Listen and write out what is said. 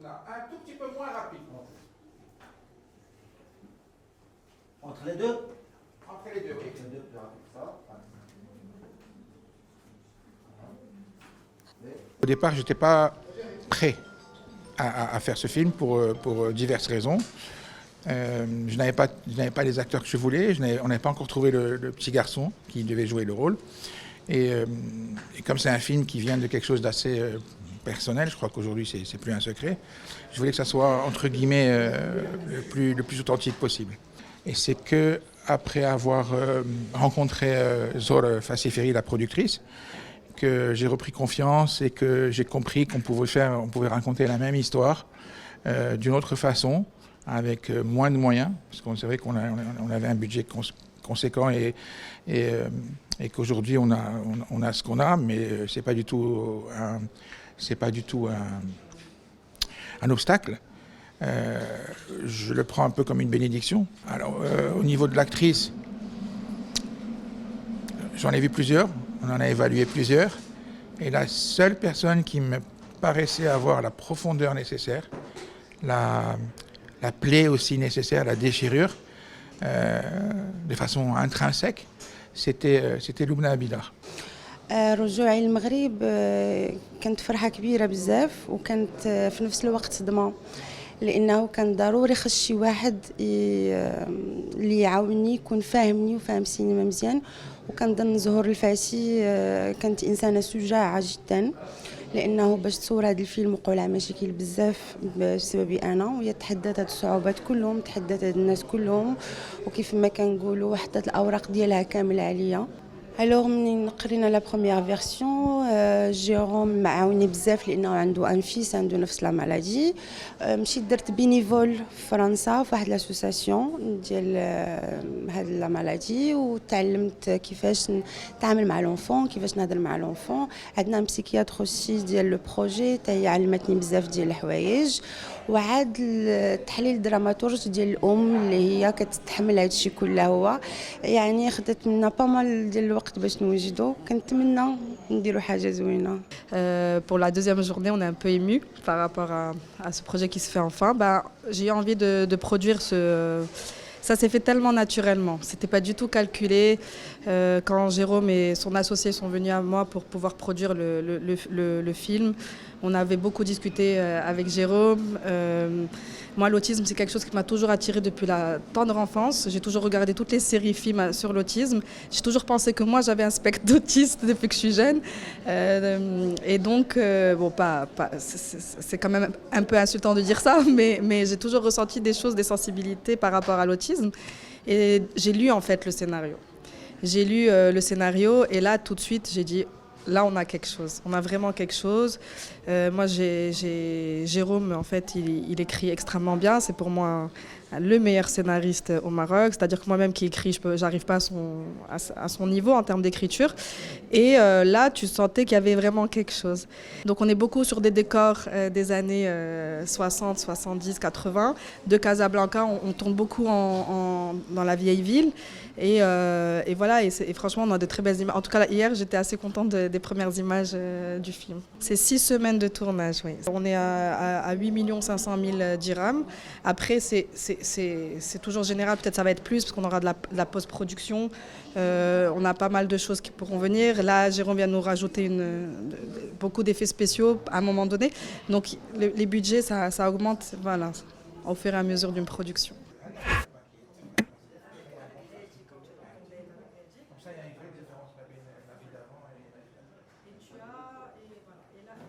là. Un tout petit peu moins rapide. Entre les deux? Entre les deux, oui. Entre les deux, plus rapide que ça. Au départ, je n'étais pas prêt à faire ce film pour diverses raisons. Je n'avais pas les acteurs que je voulais, on n'avait pas encore trouvé le petit garçon qui devait jouer le rôle. Et comme c'est un film qui vient de quelque chose d'assez personnel, je crois qu'aujourd'hui c'est plus un secret, je voulais que ça soit entre guillemets le plus authentique possible. Et c'est que après avoir rencontré Zohra Fassiferi, la productrice, que j'ai repris confiance et que j'ai compris qu'on pouvait raconter la même histoire d'une autre façon, avec moins de moyens, parce qu'on savait qu'on avait un budget conséquent et qu'aujourd'hui on a ce qu'on a, mais c'est pas du tout un obstacle. Je le prends un peu comme une bénédiction. Alors, au niveau de l'actrice, j'en ai vu plusieurs, on en a évalué plusieurs, et la seule personne qui me paraissait avoir la profondeur nécessaire, la plaie aussi nécessaire, la déchirure, de façon intrinsèque, c'était Lubna Abidar. رجوعي للمغرب كانت فرحة كبيرة بزاف وكانت في نفس الوقت صدمة لأنه كان ضروري خص شي واحد اللي يعاوني يكون فاهمني وفاهم السينما مزيان وكنظن زهور الفاسي كانت إنسانة شجاعة جدا لأنه باش تصور هذا الفيلم وقعوا لها مشاكل بزاف بسببي أنا وهي تحدات هاد الصعوبات كلهم تحدات هاد الناس كلهم وكيف ما كنقولوا حطت الأوراق ديالها كامل عليا. الوغ منين قرينا لا بروميير فيرسيون جيروم معاوني بزاف لانه عنده ان فيس عنده نفس لا مالادي مشيت درت بينيفول في فرنسا في واحد لاسوساسيون ديال هاد لا مالادي وتعلمت كيفاش نتعامل مع لونفون كيفاش نهضر مع لونفون عندنا بسيكياتر اوسي ديال لو بروجي حتى هي علمتني بزاف ديال الحوايج وعاد التحليل الدراماتورج ديال الام اللي هي كتتحمل هادشي كله هو يعني خدت منا با مال ديال الوقت. Pour la deuxième journée, on est un peu ému par rapport à ce projet qui se fait enfin. J'ai eu envie de produire ce... Ça s'est fait tellement naturellement, c'était pas du tout calculé. Quand Jérôme et son associé sont venus à moi pour pouvoir produire le film, on avait beaucoup discuté avec Jérôme. Moi, l'autisme, c'est quelque chose qui m'a toujours attirée depuis la tendre enfance. J'ai toujours regardé toutes les séries films sur l'autisme. J'ai toujours pensé que moi, j'avais un spectre d'autisme depuis que je suis jeune. Et donc, c'est quand même un peu insultant de dire ça, mais j'ai toujours ressenti des choses, des sensibilités par rapport à l'autisme. Et j'ai lu en fait le scénario. J'ai lu le scénario et là, tout de suite, j'ai dit... Là, on a quelque chose. On a vraiment quelque chose. Moi, Jérôme, en fait, il écrit extrêmement bien. C'est pour moi le meilleur scénariste au Maroc. C'est-à-dire que moi-même qui écris, j'arrive pas à son niveau en termes d'écriture. Et là, tu sentais qu'il y avait vraiment quelque chose. Donc, on est beaucoup sur des décors des années 60, 70, 80. De Casablanca, on tourne beaucoup dans la vieille ville. Et voilà, et franchement, on a de très belles images. En tout cas, hier, j'étais assez contente des premières images du film. C'est 6 semaines de tournage, oui. On est à 8 500 000 dirhams. Après, c'est toujours général, peut-être ça va être plus, parce qu'on aura de la post-production. On a pas mal de choses qui pourront venir. Là, Jérôme vient nous rajouter beaucoup d'effets spéciaux à un moment donné. Donc, les budgets, ça augmente, voilà, au fur et à mesure d'une production.